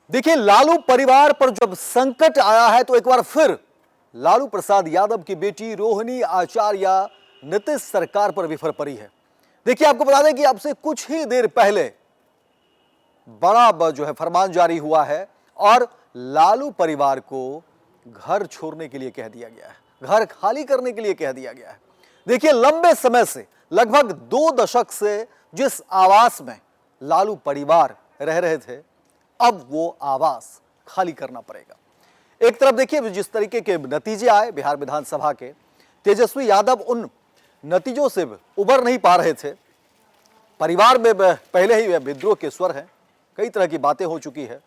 देखिए, लालू परिवार पर जब संकट आया है तो एक बार फिर लालू प्रसाद यादव की बेटी रोहिणी आचार्य नीतीश सरकार पर विफर पड़ी है। देखिए, आपको बता दें कि अब से कुछ ही देर पहले बड़ा जो है फरमान जारी हुआ है और लालू परिवार को घर छोड़ने के लिए कह दिया गया है, घर खाली करने के लिए कह दिया गया है। देखिए, लंबे समय से लगभग 2 दशक से जिस आवास में लालू परिवार रह रहे थे, अब वो आवास खाली करना पड़ेगा। एक तरफ देखिए जिस तरीके के नतीजे आए बिहार विधानसभा के, तेजस्वी यादव उन नतीजों से उबर नहीं पा रहे थे। परिवार में पहले ही विद्रोह के स्वर हैं, कई तरह की बातें हो चुकी है।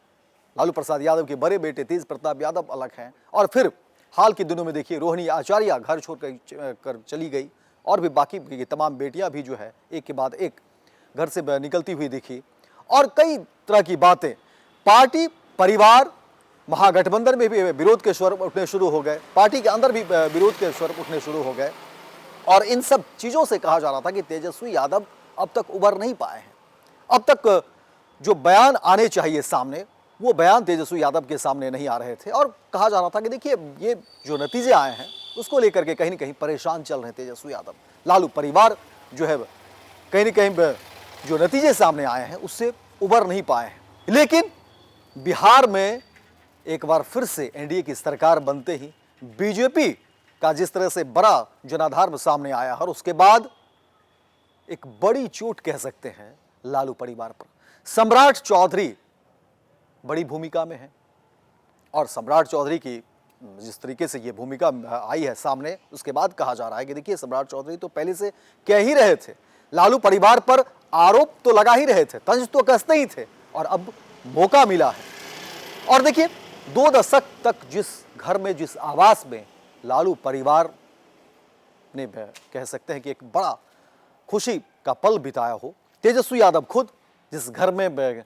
लालू प्रसाद यादव के बड़े बेटे तेज प्रताप यादव अलग हैं और फिर हाल के दिनों में देखिए रोहिणी आचार्य घर छोड़ कर चली गई और भी बाकी की तमाम बेटियां भी जो है एक के बाद एक घर से निकलती हुई दिखी और कई तरह की बातें पार्टी परिवार महागठबंधन में भी विरोध के स्वर उठने शुरू हो गए, पार्टी के अंदर भी विरोध के स्वर उठने शुरू हो गए और इन सब चीज़ों से कहा जा रहा था कि तेजस्वी यादव अब तक उबर नहीं पाए हैं। अब तक जो बयान आने चाहिए सामने, वो बयान तेजस्वी यादव के सामने नहीं आ रहे थे और कहा जा रहा था कि देखिए ये जो नतीजे आए हैं उसको लेकर के कहीं ना कहीं परेशान चल रहे हैं तेजस्वी यादव। लालू परिवार जो है कहीं ना कहीं जो नतीजे सामने आए हैं उससे उबर नहीं पाए हैं। लेकिन बिहार में एक बार फिर से एनडीए की सरकार बनते ही बीजेपी का जिस तरह से बड़ा जनाधार सामने आया और उसके बाद एक बड़ी चोट कह सकते हैं लालू परिवार पर। सम्राट चौधरी बड़ी भूमिका में है और सम्राट चौधरी की जिस तरीके से ये भूमिका आई है सामने, उसके बाद कहा जा रहा है कि देखिए सम्राट चौधरी तो पहले से कह ही रहे थे, लालू परिवार पर आरोप तो लगा ही रहे थे, तंज तो कसते ही थे और अब मौका मिला है। और देखिए 2 दशक तक जिस घर में जिस आवास में लालू परिवार ने कह सकते हैं कि एक बड़ा खुशी का पल बिताया हो, तेजस्वी यादव खुद जिस घर में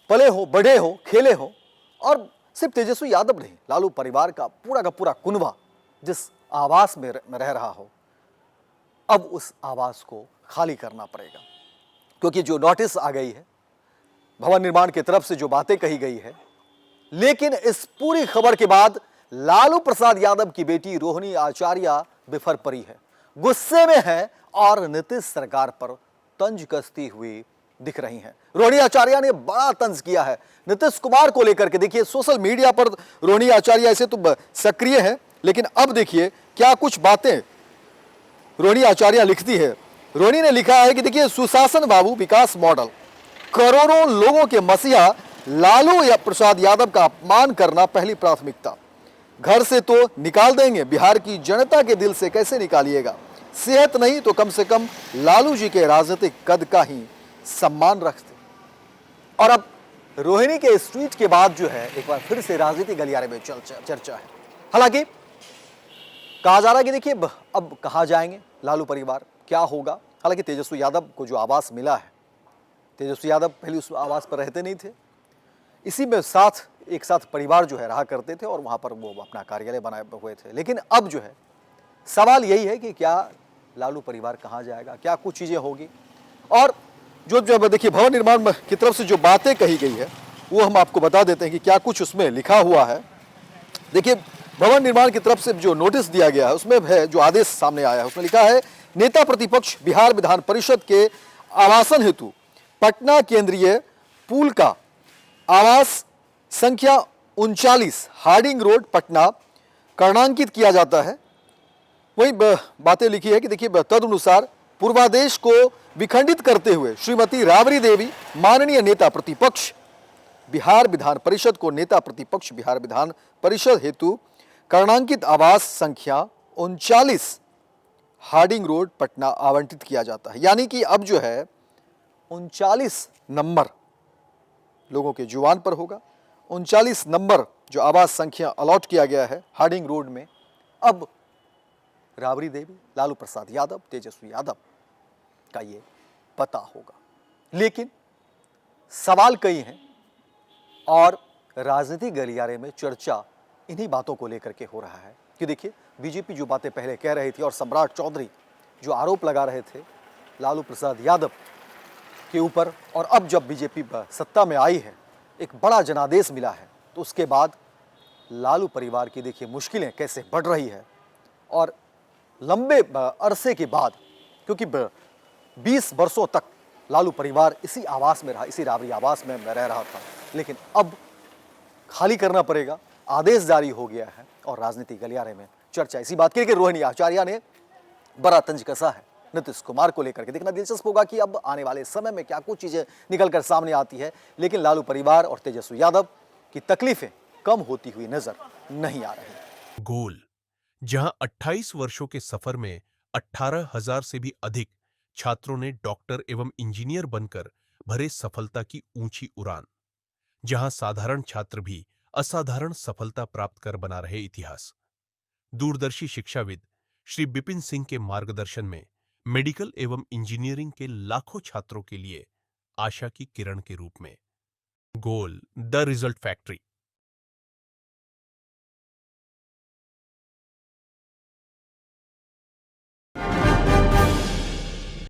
पले हो, बढ़े हो, खेले हो और सिर्फ तेजस्वी यादव नहीं लालू परिवार का पूरा कुनबा जिस आवास में रह रहा हो, अब उस आवास को खाली करना पड़ेगा क्योंकि जो नोटिस आ गई है भवन निर्माण की तरफ से, जो बातें कही गई है। लेकिन इस पूरी खबर के बाद लालू प्रसाद यादव की बेटी रोहिणी आचार्य बिफर पड़ी है, गुस्से में है और नीतीश सरकार पर तंज कसती हुई दिख रही हैं। रोहिणी आचार्य ने बड़ा तंज किया है नीतीश कुमार को लेकर के। देखिए सोशल मीडिया पर रोहिणी आचार्य ऐसे तो सक्रिय है, लेकिन अब देखिए क्या कुछ बातें रोहिणी आचार्य लिखती है। रोहिणी ने लिखा है कि देखिए सुशासन बाबू विकास मॉडल, करोड़ों लोगों के मसीहा लालू या प्रसाद यादव का अपमान करना पहली प्राथमिकता। घर से तो निकाल देंगे, बिहार की जनता के दिल से कैसे निकालिएगा। सेहत नहीं तो कम से कम लालू जी के राजनीतिक कद का ही सम्मान रखते। और अब रोहिणी के इस ट्वीट के बाद जो है एक बार फिर से राजनीतिक गलियारे में चर्चा है। हालांकि कहा जा रहा है कि देखिए अब कहां जाएंगे लालू परिवार, क्या होगा। हालांकि तेजस्वी यादव को जो आवास मिला है, तेजस्वी यादव पहले उस आवास पर रहते नहीं थे, इसी में एक साथ परिवार जो है रहा करते थे और वहां पर वो अपना कार्यालय बनाए हुए थे। लेकिन अब जो है सवाल यही है कि क्या लालू परिवार कहां जाएगा, क्या कुछ चीजें होगी। और जो देखिए भवन निर्माण की तरफ से जो बातें कही गई है वो हम आपको बता देते हैं कि क्या कुछ उसमें लिखा हुआ है। देखिए भवन निर्माण की तरफ से जो नोटिस दिया गया है उसमें है, जो आदेश सामने आया है उसमें लिखा है, नेता प्रतिपक्ष बिहार विधान परिषद के आवासन हेतु पटना केंद्रीय पुल का आवास संख्या 39 हार्डिंग रोड पटना कर्णांकित किया जाता है। वही बातें लिखी है कि देखिए तदनुसार पूर्वादेश को विखंडित करते हुए श्रीमती राबड़ी देवी माननीय नेता प्रतिपक्ष बिहार विधान परिषद को नेता प्रतिपक्ष बिहार विधान परिषद हेतु कर्णांकित आवास संख्या 39 हार्डिंग रोड पटना आवंटित किया जाता है। यानी कि अब जो है 39 नंबर लोगों के जुबान पर होगा। 39 नंबर जो आवास संख्या अलॉट किया गया है हार्डिंग रोड में, अब राबड़ी देवी, लालू प्रसाद यादव, तेजस्वी यादव का ये पता होगा। लेकिन सवाल कई हैं और राजनीतिक गलियारे में चर्चा इन्हीं बातों को लेकर के हो रहा है कि देखिए बीजेपी जो बातें पहले कह रही थी और सम्राट चौधरी जो आरोप लगा रहे थे लालू प्रसाद यादव के ऊपर, और अब जब बीजेपी सत्ता में आई है एक बड़ा जनादेश मिला है, तो उसके बाद लालू परिवार की देखिए मुश्किलें कैसे बढ़ रही है। और लंबे अरसे के बाद, क्योंकि 20 वर्षों तक लालू परिवार इसी आवास में रहा, इसी राबरी आवास में रह रहा था, लेकिन अब खाली करना पड़ेगा, आदेश जारी हो गया है और राजनीतिक गलियारे में चर्चा इसी बात की है कि रोहिणी आचार्य ने बड़ा तंज कसा है नीतीश कुमार को लेकर के। देखना दिलचस्प होगा कि अब आने वाले समय में क्या कुछ चीजें निकलकर सामने आती है, लेकिन लालू परिवार और तेजस्वी यादव की तकलीफें कम होती हुई नजर नहीं आ रही। गोल, जहां 28 वर्षों के सफर में 18,000 से भी अधिक छात्रों ने डॉक्टर एवं इंजीनियर बनकर भरे सफलता की ऊंची उड़ान, जहां साधारण छात्र भी असाधारण सफलता प्राप्त कर बना रहे इतिहास। दूरदर्शी शिक्षाविद श्री बिपिन सिंह के मार्गदर्शन में मेडिकल एवं इंजीनियरिंग के लाखों छात्रों के लिए आशा की किरण के रूप में। गोल, द रिजल्ट फैक्ट्री।